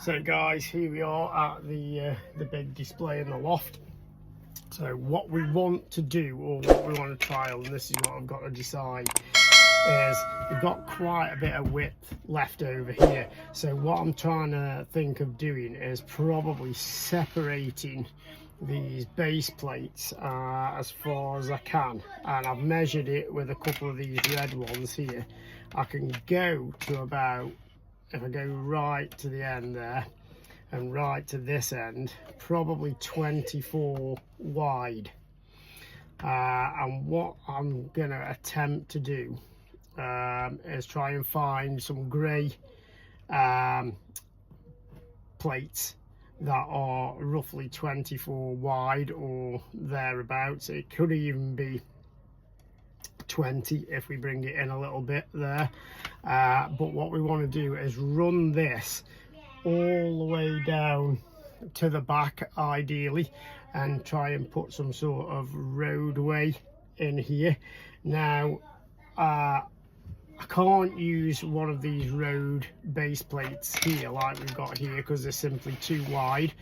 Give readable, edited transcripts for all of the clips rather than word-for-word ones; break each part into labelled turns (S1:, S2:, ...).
S1: So guys, here we are at the big display in the loft. So what we want to do, or what we want to trial, and this is what I've got to decide, is we've got quite a bit of width left over here. So what I'm trying to think of doing is probably separating these base plates as far as I can, and I've measured it with a couple of these red ones here. I can go to about, if I go right to the end there and right to this end, probably 24 wide. And what I'm gonna attempt to do is try and find some grey plates that are roughly 24 wide or thereabouts. It could even be 20 if we bring it in a little bit there, but what we want to do is run this all the way down to the back ideally, and try and put some sort of roadway in here. Now I can't use one of these road base plates here like we've got here because they're simply too wide.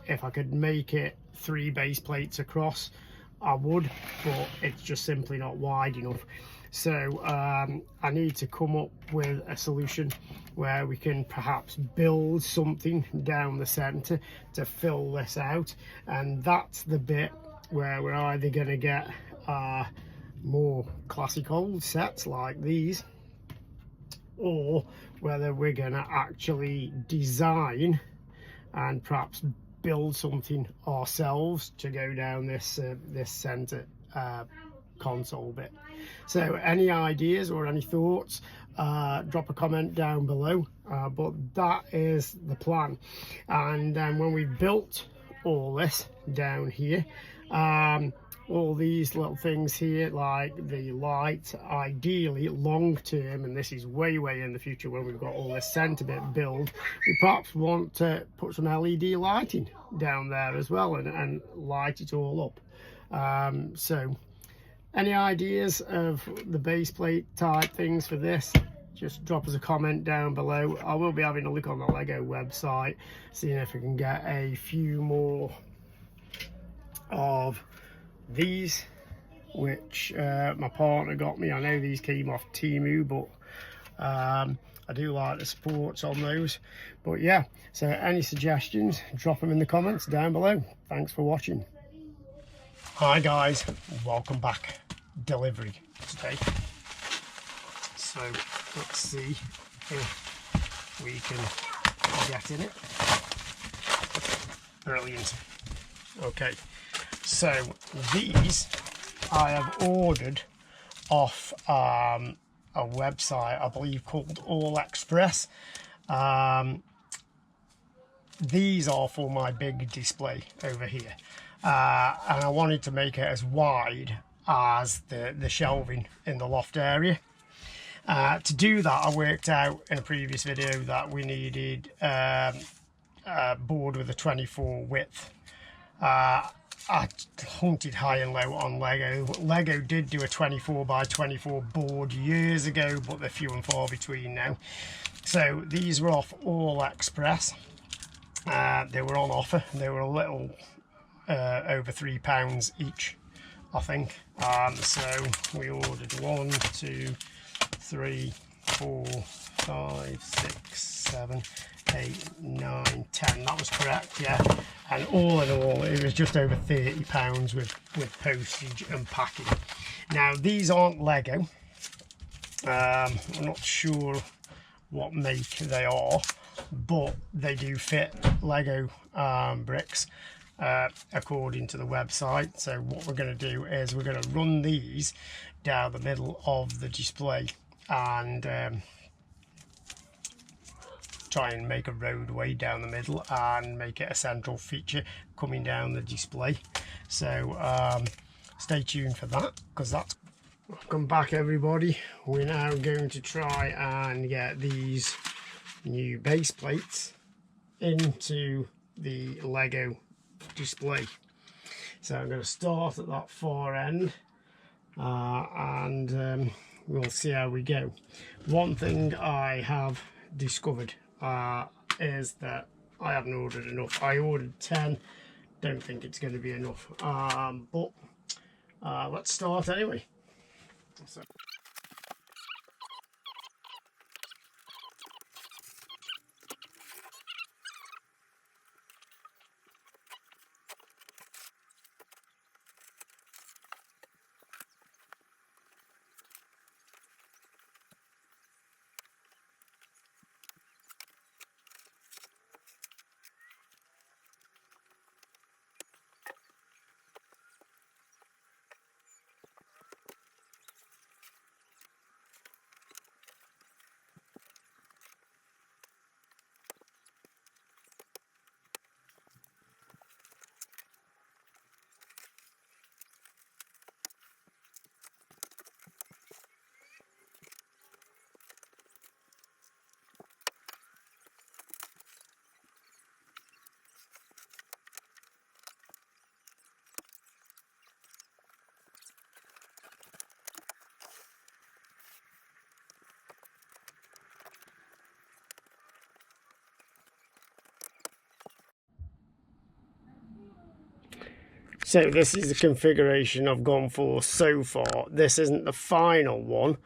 S1: If I could make it 3 base plates across, I would, but it's just simply not wide enough. So I need to come up with a solution where we can perhaps build something down the centre to fill this out, and that's the bit where we're either going to get more classic old sets like these, or whether we're going to actually design and perhaps build something ourselves to go down this this center console bit. So any ideas or any thoughts, drop a comment down below, but that is the plan. And then when we built all this down here, all these little things here like the light, ideally long term, and this is way in the future when we've got all this centre bit built, we perhaps want to put some LED lighting down there as well and light it all up. So any ideas of the base plate type things for this, just drop us a comment down below. I will be having a look on the Lego website, seeing if we can get a few more of these, which my partner got me. I know these came off Temu, but I do like the supports on those. But yeah, so any suggestions, drop them in the comments down below. Thanks for watching. Hi guys, welcome back. Delivery today. So let's see if we can get in it. Brilliant. Okay, so these I have ordered off a website I believe called All Express. These are for my big display over here, and I wanted to make it as wide as the shelving in the loft area. To do that, I worked out in a previous video that we needed a board with a 24 width. I hunted high and low on Lego. Lego did do a 24 by 24 board years ago, but they're few and far between now. So these were off All Express, They were on offer. They were a little over £3 each, I think. So we ordered 1, 2, 3, 4, 5, 6, 7, 8, 9, 10. That was correct, yeah. And all in all, it was just over £30 with postage and packing. Now, these aren't Lego. I'm not sure what make they are, but they do fit Lego bricks according to the website. So what we're going to do is we're going to run these down the middle of the display and try and make a roadway down the middle and make it a central feature coming down the display. So stay tuned for that, because that's... Welcome back, everybody. We're now going to try and get these new base plates into the Lego display. So I'm going to start at that far end and we'll see how we go. One thing I have discovered is that I haven't ordered enough. I ordered 10. Don't think it's going to be enough, but let's start anyway. So. So this is the configuration I've gone for so far. This isn't the final one,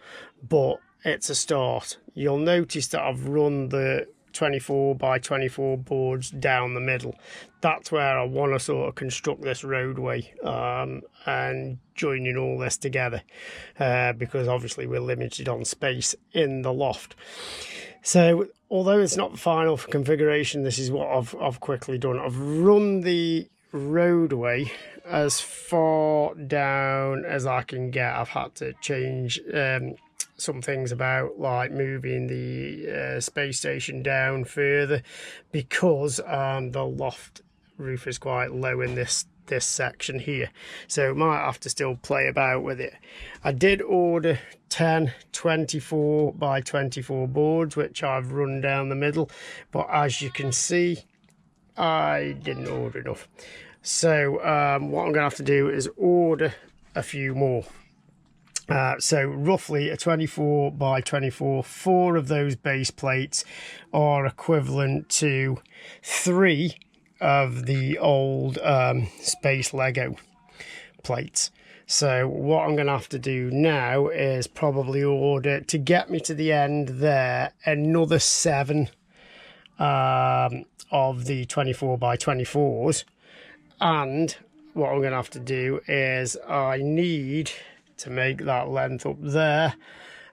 S1: but it's a start. You'll notice that I've run the 24 by 24 boards down the middle. That's where I want to sort of construct this roadway and joining all this together because obviously we're limited on space in the loft. So although it's not the final configuration, this is what I've quickly done. I've run the roadway as far down as I can get. I've had to change some things about, like moving the space station down further because the loft roof is quite low in this section here, so might have to still play about with it. I did order 10 24 by 24 boards, which I've run down the middle, but as you can see I didn't order enough. So what I'm gonna have to do is order a few more. So roughly a 24 by 24, 4 of those base plates are equivalent to 3 of the old space Lego plates. So what I'm going to have to do now is probably order, to get me to the end there, another 7 of the 24 by 24s. And what I'm going to have to do is I need to make that length up there,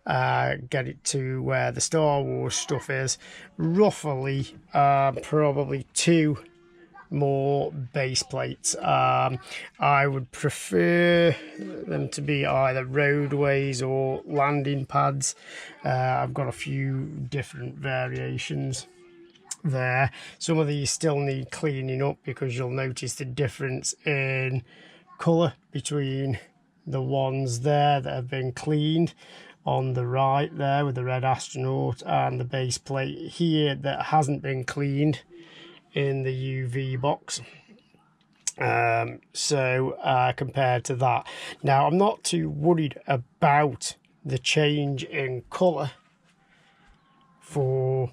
S1: get it to where the Star Wars stuff is, roughly probably 2 more base plates. I would prefer them to be either roadways or landing pads. I've got a few different variations there. Some of these still need cleaning up because you'll notice the difference in colour between the ones there that have been cleaned on the right there with the red astronaut and the base plate here that hasn't been cleaned in the UV box. Compared to that, now I'm not too worried about the change in colour for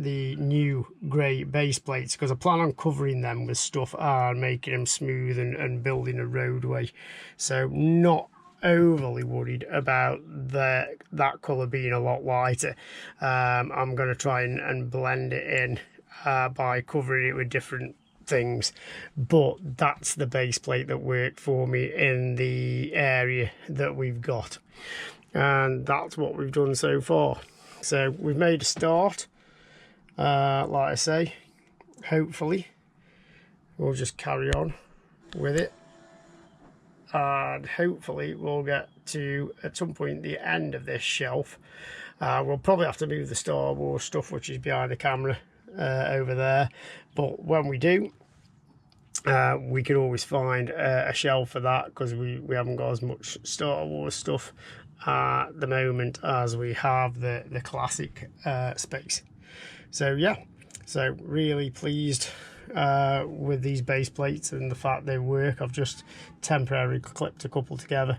S1: the new grey base plates, because I plan on covering them with stuff and making them smooth and building a roadway. So not overly worried about that colour being a lot lighter. I'm going to try and blend it in by covering it with different things, but that's the base plate that worked for me in the area that we've got, and that's what we've done so far. So we've made a start. Like I say, hopefully we'll just carry on with it, and hopefully we'll get to, at some point, the end of this shelf. We'll probably have to move the Star Wars stuff, which is behind the camera, over there, but when we do, we can always find a shelf for that, because we haven't got as much Star Wars stuff at the moment as we have the classic space. So yeah, so really pleased with these base plates and the fact they work. I've just temporarily clipped a couple together.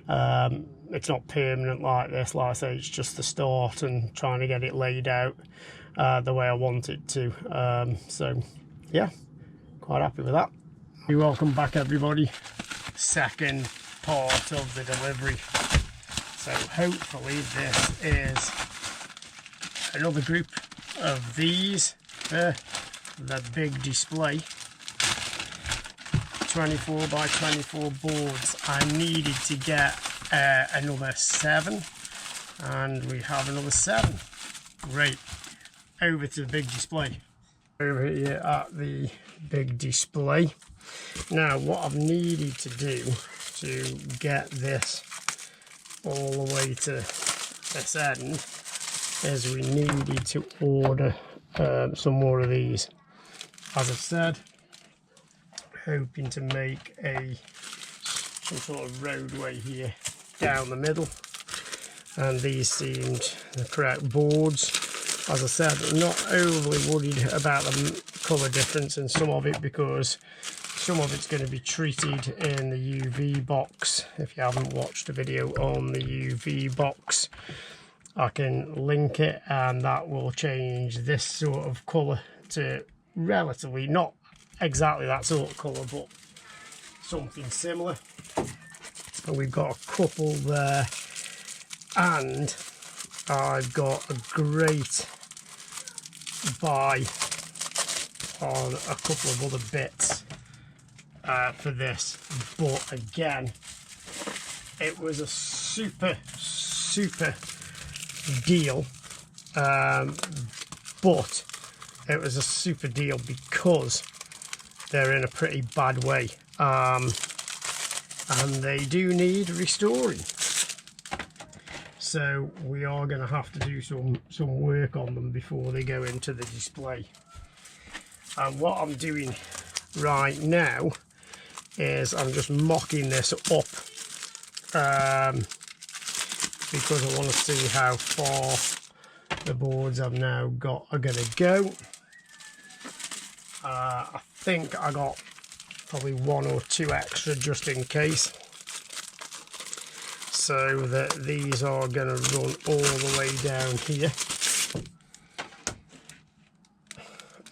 S1: It's not permanent like this, like I say, it's just the start and trying to get it laid out the way I want it to. So yeah, quite happy with that. Welcome back everybody. Second part of the delivery. So hopefully this is another group of these, the big display 24 by 24 boards. I needed to get another 7, and we have another 7. Great. Over to the big display. Over here at the big display. Now what I've needed to do to get this all the way to this end is we needed to order some more of these. As I've said, hoping to make some sort of roadway here down the middle, and these seemed the correct boards. As I said, I'm not overly worried about the colour difference in some of it, because some of it's going to be treated in the UV box. If you haven't watched a video on the UV box, I can link it, and that will change this sort of colour to relatively, not exactly that sort of colour, but something similar. And we've got a couple there, and I've got a great buy on a couple of other bits for this, but again, it was a super deal, but it was a super deal because they're in a pretty bad way, and they do need restoring. So we are going to have to do some work on them before they go into the display. And what I'm doing right now is I'm just mocking this up, because I want to see how far the boards I've now got are going to go. I think I got probably 1 or 2 extra just in case, so that these are going to run all the way down here,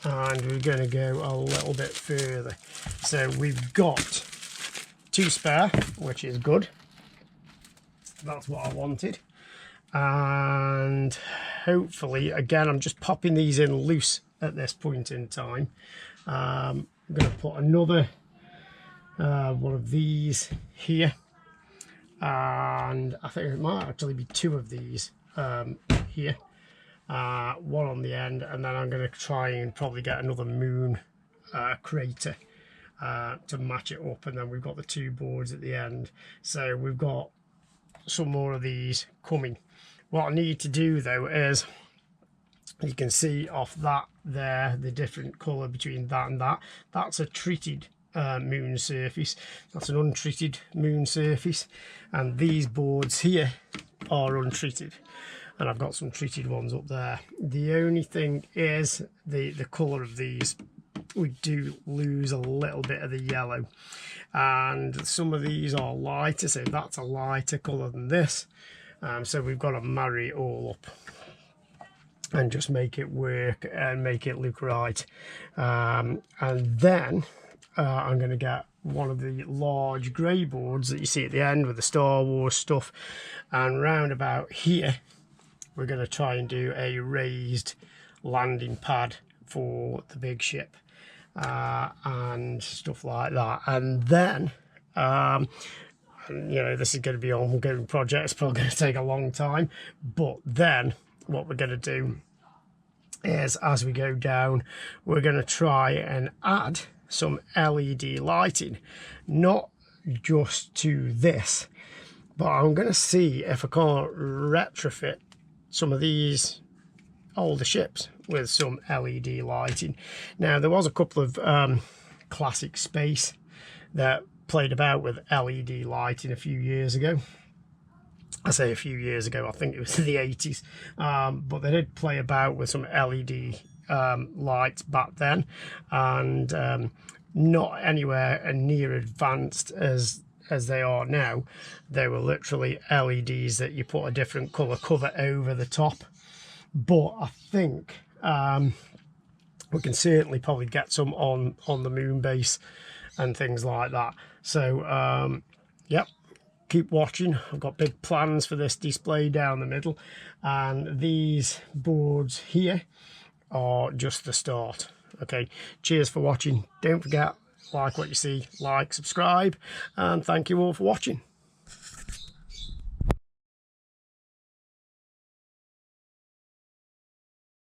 S1: and we're going to go a little bit further. So we've got 2 spare, which is good. That's what I wanted. And hopefully, again, I'm just popping these in loose at this point in time. I'm going to put another one of these here, and I think it might actually be 2 of these here, one on the end, and then I'm going to try and probably get another moon crater to match it up, and then we've got the 2 boards at the end. So we've got some more of these coming. What I need to do though is, you can see off that there the different colour between that and that. That's a treated moon surface, that's an untreated moon surface, and these boards here are untreated, and I've got some treated ones up there. The only thing is the colour of these, we do lose a little bit of the yellow, and some of these are lighter, so that's a lighter colour than this, so we've got to marry it all up. and just make it work and make it look right. And then I'm going to get one of the large grey boards that you see at the end with the Star Wars stuff, and round about here we're going to try and do a raised landing pad for the big ship and stuff like that. And then you know, this is going to be an ongoing project. It's probably going to take a long time, but then what we're going to do is, as we go down, we're going to try and add some LED lighting, not just to this, but I'm going to see if I can't retrofit some of these older ships with some LED lighting. Now, there was a couple of classic space that played about with LED lighting a few years ago. I say a few years ago, I think it was the 80s, but they did play about with some LED lights back then, and not anywhere near advanced as they are now. They were literally LEDs that you put a different colour cover over the top. But I think we can certainly probably get some on the moon base and things like that. So yep, keep watching. I've got big plans for this display down the middle, and these boards here are just the start. Okay, cheers for watching. Don't forget, like what you see, like, subscribe, and thank you all for watching.